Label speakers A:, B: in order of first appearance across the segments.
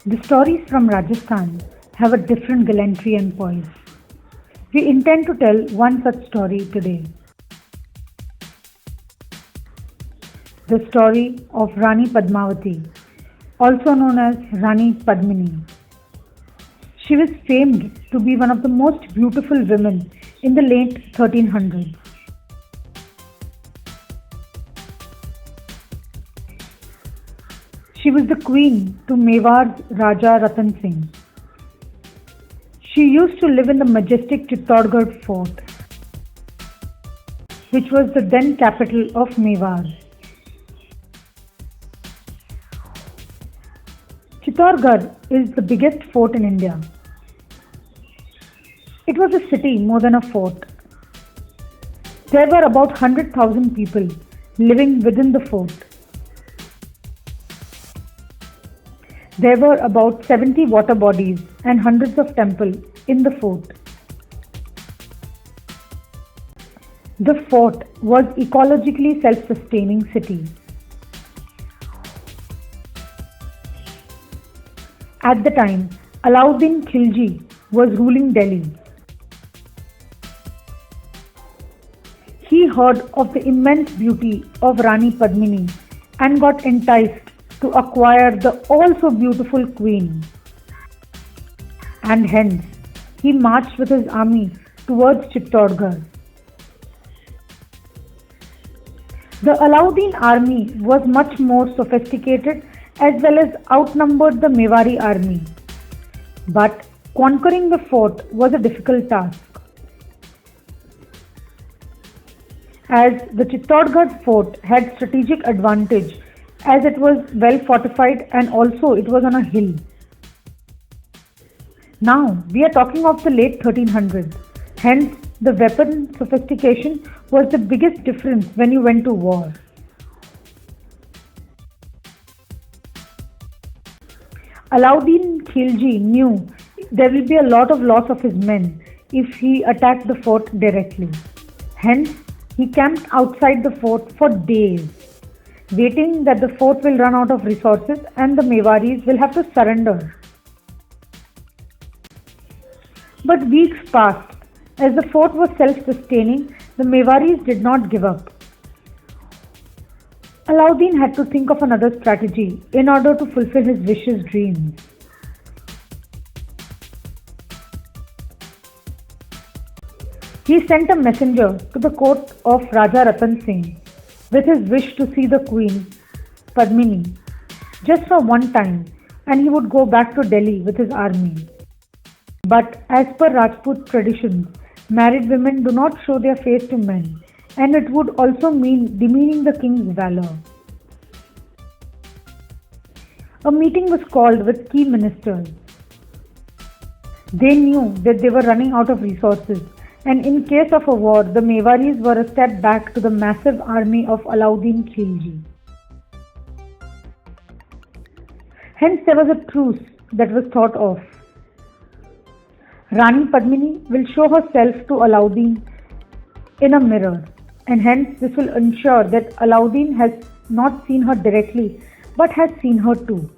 A: The stories from Rajasthan have a different gallantry and poise. We intend to tell one such story today. The story of Rani Padmavati, also known as Rani Padmini. She was famed to be one of the most beautiful women in the late 1300s. She was the queen to Mewar's Raja Ratan Singh. She used to live in the majestic Chittorgarh fort, which was the then capital of Mewar. Chitorgarh is the biggest fort in India. It was a city more than a fort. There were about 100,000 people living within the fort. There were about 70 water bodies and hundreds of temples in the fort. The fort was ecologically self-sustaining city. At the time, Allaudin Khilji was ruling Delhi. He heard of the immense beauty of Rani Padmini and got enticed to acquire the also beautiful queen. And hence, he marched with his army towards Chitorgarh. The Allaudin Army was much more sophisticated as well as outnumbered the Mewari army. But conquering the fort was a difficult task. As the Chitorgarh fort had strategic advantage as it was well fortified and also it was on a hill. Now we are talking of the late 1300s. Hence the weapon sophistication was the biggest difference when you went to war. Allaudin Khilji knew there will be a lot of loss of his men if he attacked the fort directly. Hence, he camped outside the fort for days, waiting that the fort will run out of resources and the Mewaris will have to surrender. But weeks passed. As the fort was self-sustaining, the Mewaris did not give up. Allaudin had to think of another strategy in order to fulfill his vicious dreams. He sent a messenger to the court of Raja Ratan Singh with his wish to see the Queen Padmini just for one time, and he would go back to Delhi with his army. But as per Rajput traditions, married women do not show their face to men, and it would also mean demeaning the king's valour. A meeting was called with key ministers. They knew that they were running out of resources, and in case of a war, the Mewaris were a step back to the massive army of Allaudin Khilji. Hence there was a truce that was thought of. Rani Padmini will show herself to Allaudin in a mirror, and hence this will ensure that Allaudin has not seen her directly but has seen her too.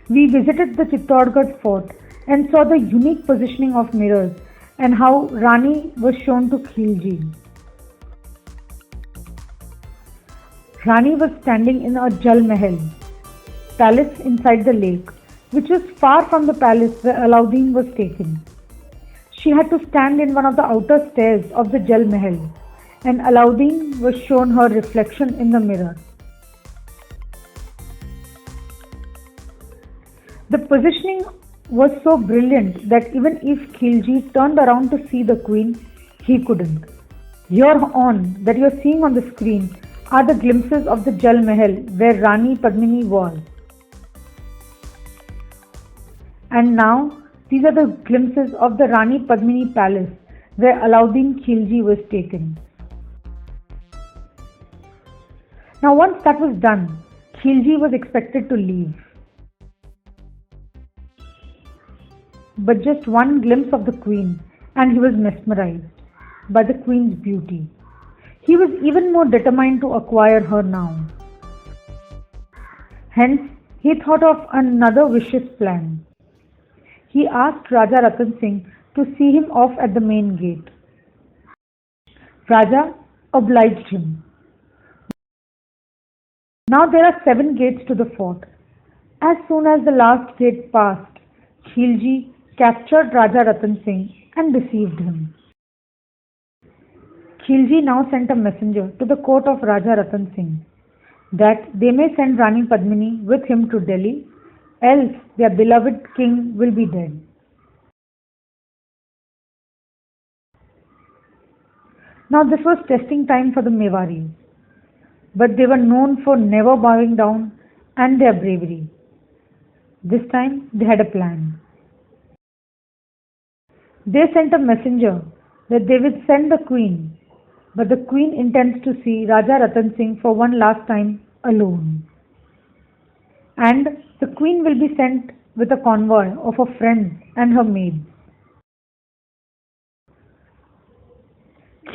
A: We visited the Chitorgarh fort and saw the unique positioning of mirrors and how Rani was shown to Khilji. Rani was standing in a Jal Mahal, palace inside the lake, which was far from the palace where Allaudin was taken. She had to stand in one of the outer stairs of the Jal Mahal, and Allaudin was shown her reflection in the mirror. The positioning was so brilliant that even if Khilji turned around to see the queen, he couldn't. Here on that you are seeing on the screen are the glimpses of the Jal Mahal where Rani Padmini was. And now these are the glimpses of the Rani Padmini palace where Allaudin Khilji was taken. Now once that was done, Khilji was expected to leave. But just one glimpse of the queen and he was mesmerised by the queen's beauty. He was even more determined to acquire her now. Hence, he thought of another vicious plan. He asked Raja Ratan Singh to see him off at the main gate. Raja obliged him. Now there are 7 gates to the fort. As soon as the last gate passed, Khilji captured Raja Ratan Singh and deceived him. Khilji now sent a messenger to the court of Raja Ratan Singh that they may send Rani Padmini with him to Delhi, else their beloved king will be dead. Now this was testing time for the Mewaris, but they were known for never bowing down and their bravery. This time they had a plan. They sent a messenger that they will send the queen, but the queen intends to see Raja Ratan Singh for one last time alone. And the queen will be sent with a convoy of her friends and her maids.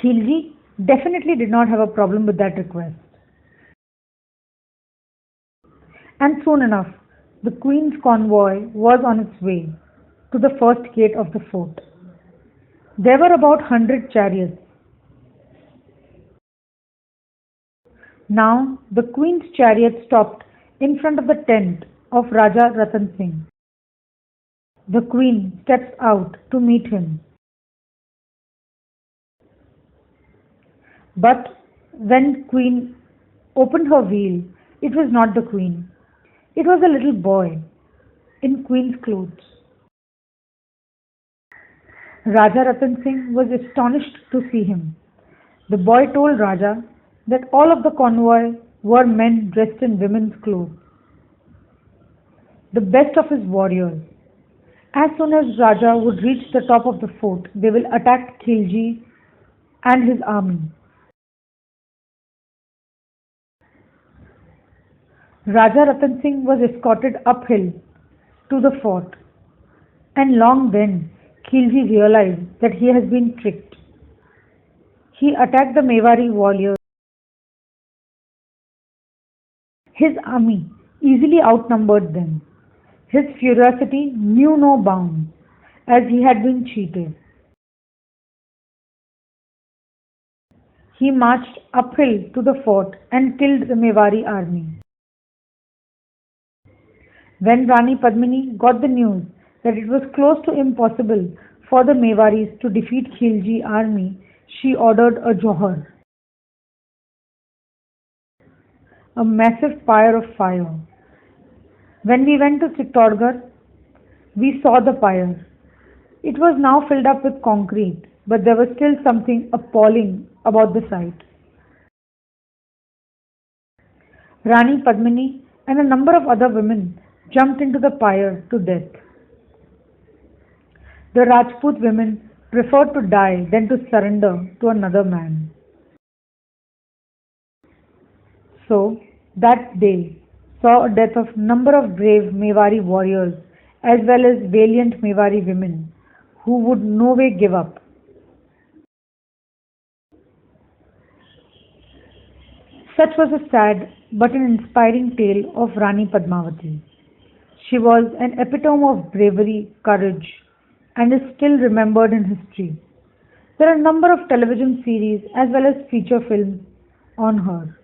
A: Khilji definitely did not have a problem with that request. And soon enough, the queen's convoy was on its way to the first gate of the fort. There were about 100 chariots. Now the queen's chariot stopped in front of the tent of Raja Ratan Singh. The queen steps out to meet him. But when queen opened her veil, it was not the queen. It was a little boy in queen's clothes. Raja Ratan Singh was astonished to see him. The boy told Raja that all of the convoy were men dressed in women's clothes, the best of his warriors. As soon as Raja would reach the top of the fort, they will attack Khilji and his army. Raja Ratan Singh was escorted uphill to the fort, and long then Khilji realized that he has been tricked. He attacked the Mewari warriors. His army easily outnumbered them. His furiosity knew no bounds, as he had been cheated. He marched uphill to the fort and killed the Mewari army. When Rani Padmini got the news that it was close to impossible for the Mewaris to defeat Khilji army, she ordered a johar, a massive pyre of fire. When we went to Chitorgarh, we saw the pyre. It was now filled up with concrete, but there was still something appalling about the sight. Rani Padmini and a number of other women jumped into the pyre to death. The Rajput women preferred to die than to surrender to another man. So, that day saw a death of number of brave Mewari warriors as well as valiant Mewari women who would no way give up. Such was a sad but an inspiring tale of Rani Padmavati. She was an epitome of bravery, courage, and is still remembered in history. There are a number of television series as well as feature films on her.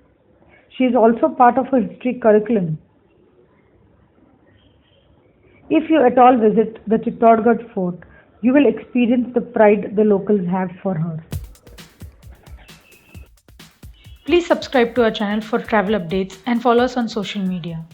A: She is also part of a history curriculum. If you at all visit the Chitorgarh fort, you will experience the pride the locals have for her. Please subscribe to our channel for travel updates and follow us on social media.